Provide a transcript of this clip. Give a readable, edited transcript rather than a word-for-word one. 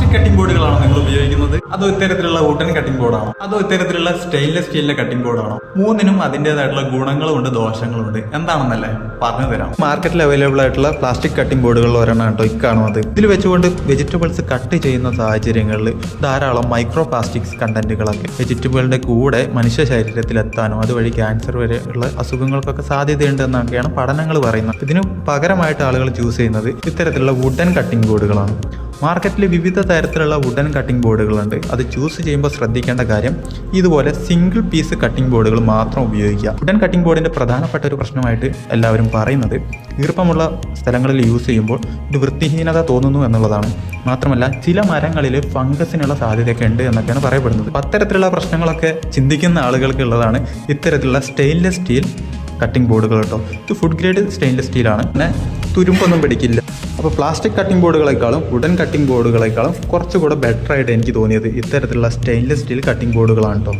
Plastic cutting ബോർഡുകളാണോ നിങ്ങൾ ഉപയോഗിക്കുന്നത്? അതോ ഇത്തരത്തിലുള്ള വുഡൻ കട്ടിംഗ് ബോർഡാണോ? അതോ ഇത്തരത്തിലുള്ള സ്റ്റെയിൻലെസ് സ്റ്റീലിന്റെ കട്ടിംഗ് ബോർഡാണോ? മൂന്നിനും അതിൻ്റെതായിട്ടുള്ള ഗുണങ്ങളുണ്ട് ദോഷങ്ങളുണ്ട്. എന്താണെന്നല്ലേ പറഞ്ഞു തരാം. മാർക്കറ്റിൽ അവൈലബിൾ ആയിട്ടുള്ള പ്ലാസ്റ്റിക് കട്ടിംഗ് ബോർഡുകളിൽ ഒരെണ്ണം കേട്ടോ ഇക്കാണുന്നത്. ഇതിൽ വെച്ചുകൊണ്ട് വെജിറ്റബിൾസ് കട്ട് ചെയ്യുന്ന സാഹചര്യങ്ങളിൽ ധാരാളം മൈക്രോ പ്ലാസ്റ്റിക്സ് കണ്ടന്റുകളൊക്കെ വെജിറ്റബിളിന്റെ കൂടെ മനുഷ്യ ശരീരത്തിൽ എത്താനോ അതുവഴി ക്യാൻസർ വരെയുള്ള അസുഖങ്ങൾക്കൊക്കെ സാധ്യതയുണ്ട് എന്നൊക്കെയാണ് പഠനങ്ങൾ പറയുന്നത്. ഇതിന് പകരമായിട്ട് ആളുകൾ ചൂസ് ചെയ്യുന്നത് ഇത്തരത്തിലുള്ള വുഡൻ കട്ടിംഗ് ബോർഡുകളാണ്. മാർക്കറ്റിൽ വിവിധ തരത്തിലുള്ള വുഡൻ കട്ടിംഗ് ബോർഡുകളുണ്ട്. അത് ചൂസ് ചെയ്യുമ്പോൾ ശ്രദ്ധിക്കേണ്ട കാര്യം ഇതുപോലെ സിംഗിൾ പീസ് കട്ടിംഗ് ബോർഡുകൾ മാത്രം ഉപയോഗിക്കുക. വുഡൻ കട്ടിംഗ് ബോർഡിൻ്റെ പ്രധാനപ്പെട്ട ഒരു പ്രശ്നമായിട്ട് എല്ലാവരും പറയുന്നത് ഈർപ്പമുള്ള സ്ഥലങ്ങളിൽ യൂസ് ചെയ്യുമ്പോൾ ഒരു വൃത്തിഹീനത തോന്നുന്നു എന്നുള്ളതാണ്. മാത്രമല്ല ചില മരങ്ങളിൽ ഫംഗസിനുള്ള സാധ്യതയൊക്കെ ഉണ്ട് എന്നൊക്കെയാണ് പറയപ്പെടുന്നത്. അത്തരത്തിലുള്ള പ്രശ്നങ്ങളൊക്കെ ചിന്തിക്കുന്ന ആളുകൾക്കുള്ളതാണ് ഇത്തരത്തിലുള്ള സ്റ്റെയിൻലെസ് സ്റ്റീൽ കട്ടിംഗ് ബോർഡുകൾ കേട്ടോ. ഇത് ഫുഡ് ഗ്രേഡ് സ്റ്റെയിൻലെസ് സ്റ്റീലാണ്. പിന്നെ തുരുമ്പൊന്നും പിടിക്കില്ല. അപ്പോൾ പ്ലാസ്റ്റിക് കട്ടിംഗ് ബോർഡുകളെക്കാളും വുഡൻ കട്ടിംഗ് ബോർഡുകളെക്കാളും കുറച്ചുകൂടെ ബെറ്റർ ആയിട്ട് എനിക്ക് തോന്നിയത് ഇത്തരത്തിലുള്ള സ്റ്റെയിൻലെസ് സ്റ്റീൽ കട്ടിംഗ് ബോർഡുകളാണ് കേട്ടോ.